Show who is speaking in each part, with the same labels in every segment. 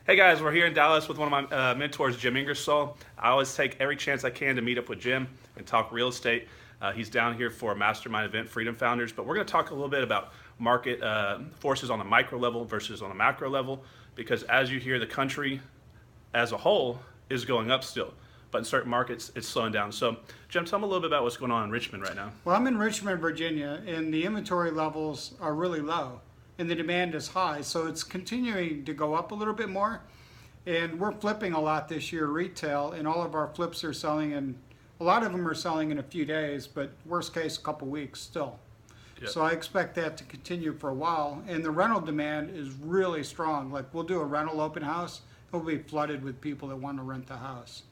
Speaker 1: Hey guys, we're here in Dallas with one of my mentors, Jim Ingersoll. I always take every chance I can to meet up with Jim and talk real estate. He's down here for a mastermind event, Freedom Founders, but we're going to talk a little bit about market forces on the micro level versus on the macro level, because as you hear, the country as a whole is going up still, but in certain markets it's slowing down. So Jim, tell me a little bit about what's going on in Richmond right now.
Speaker 2: Well, I'm in Richmond, Virginia, and the inventory levels are really low and the demand is high. So it's continuing to go up a little bit more. And we're flipping a lot this year retail, and all of our flips are selling, and a lot of them are selling in a few days, but worst case, a couple weeks still.
Speaker 1: Yep.
Speaker 2: So I expect that to continue for a while. And the rental demand is really strong. Like, we'll do a rental open house, it'll be flooded with people that want to rent the house.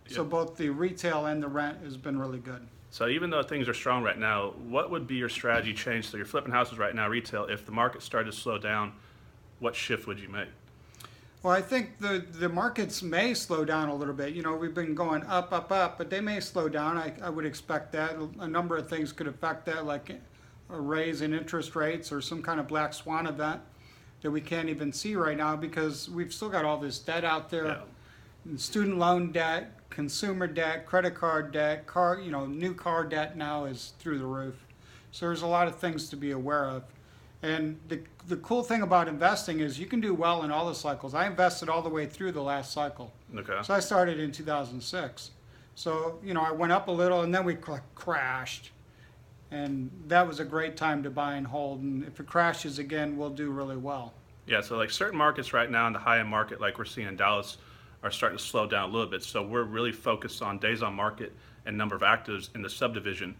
Speaker 2: So
Speaker 1: Yep.
Speaker 2: both the retail and the rent has been really good.
Speaker 1: So even though things are strong right now, what would be your strategy change? So you're flipping houses right now, retail. If the market started to slow down, what shift would you make?
Speaker 2: Well, I think the markets may slow down a little bit. You know, we've been going up, but they may slow down. I would expect that. A number of things could affect that, like a raise in interest rates or some kind of black swan event that we can't even see right now because we've still got all this debt out there.
Speaker 1: Yeah.
Speaker 2: Student loan debt, consumer debt, credit card debt, new car debt now is through the roof. So there's a lot of things to be aware of. And the cool thing about investing is you can do well in all the cycles. I invested all the way through the last cycle.
Speaker 1: Okay.
Speaker 2: So I started in 2006. So, I went up a little and then we crashed. And that was a great time to buy and hold. And if it crashes again, we'll do really well.
Speaker 1: Yeah, so like certain markets right now in the high-end market, like we're seeing in Dallas, are starting to slow down a little bit. So we're really focused on days on market and number of actives in the subdivision,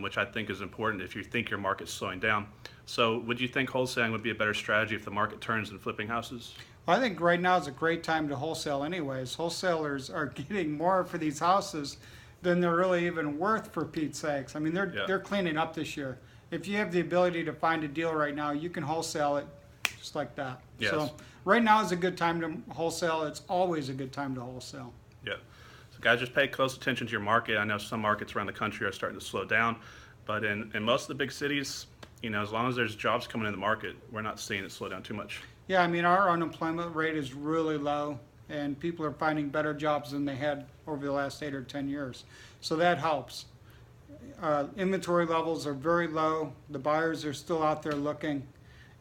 Speaker 1: which I think is important if you think your market's slowing down. So would you think wholesaling would be a better strategy if the market turns than flipping houses?
Speaker 2: Well, I think right now is a great time to wholesale anyways. Wholesalers are getting more for these houses than they're really even worth, for Pete's sakes. I mean, they're cleaning up this year. If you have the ability to find a deal right now, you can wholesale it just like that.
Speaker 1: Yes.
Speaker 2: So right now is a good time to wholesale. It's always a good time to wholesale.
Speaker 1: Yeah. So guys, just pay close attention to your market. I know some markets around the country are starting to slow down, but in most of the big cities, as long as there's jobs coming in the market, we're not seeing it slow down too much.
Speaker 2: Yeah, I mean, our unemployment rate is really low, and people are finding better jobs than they had over the last 8 or 10 years. So that helps. Inventory levels are very low. The buyers are still out there looking,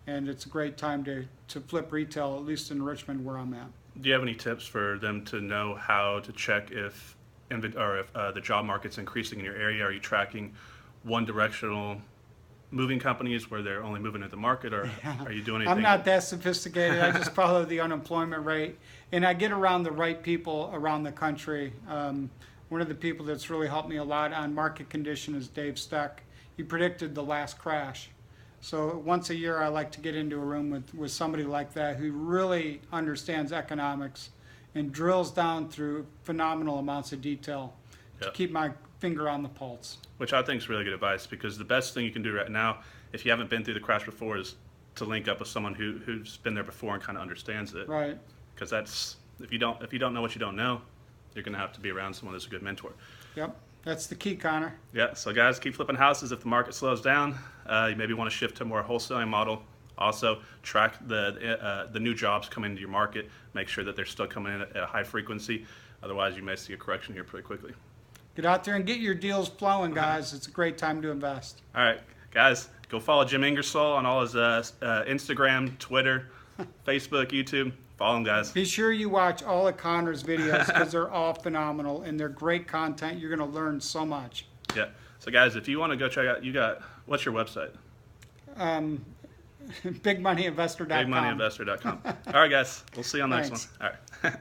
Speaker 2: and it's a great time to flip retail, at least in Richmond where I'm at.
Speaker 1: Do you have any tips for them to know how to check if the job market's increasing in your area? Are you tracking one directional moving companies where they're only moving at the market, or are you doing anything?
Speaker 2: I'm not that sophisticated. I just follow the unemployment rate, and I get around the right people around the country. One of the people that's really helped me a lot on market condition is Dave Steck. He predicted the last crash. So once a year I like to get into a room with somebody like that who really understands economics and drills down through phenomenal amounts of detail to keep my finger on the pulse.
Speaker 1: Which I think is really good advice, because the best thing you can do right now, if you haven't been through the crash before, is to link up with someone who's been there before and kind of understands it.
Speaker 2: Right.
Speaker 1: Because that's if you don't know what you don't know, you're going to have to be around someone that's a good mentor.
Speaker 2: Yep. That's the key, Connor.
Speaker 1: Yeah. So guys, keep flipping houses. If the market slows down, you maybe want to shift to a more wholesaling model. Also, track the new jobs coming into your market. Make sure that they're still coming in at a high frequency. Otherwise, you may see a correction here pretty quickly.
Speaker 2: Get out there and get your deals flowing, guys. It's a great time to invest.
Speaker 1: All right, guys, go follow Jim Ingersoll on all his Instagram, Twitter, Facebook, YouTube. Follow him, guys.
Speaker 2: Be sure you watch all of Connor's videos because they're all phenomenal and they're great content. You're going to learn so much.
Speaker 1: Yeah. So, guys, if you want to go check out, what's your website?
Speaker 2: BigMoneyInvestor.com.
Speaker 1: BigMoneyInvestor.com. All right, guys. We'll see you on the next
Speaker 2: Thanks.
Speaker 1: one. All right.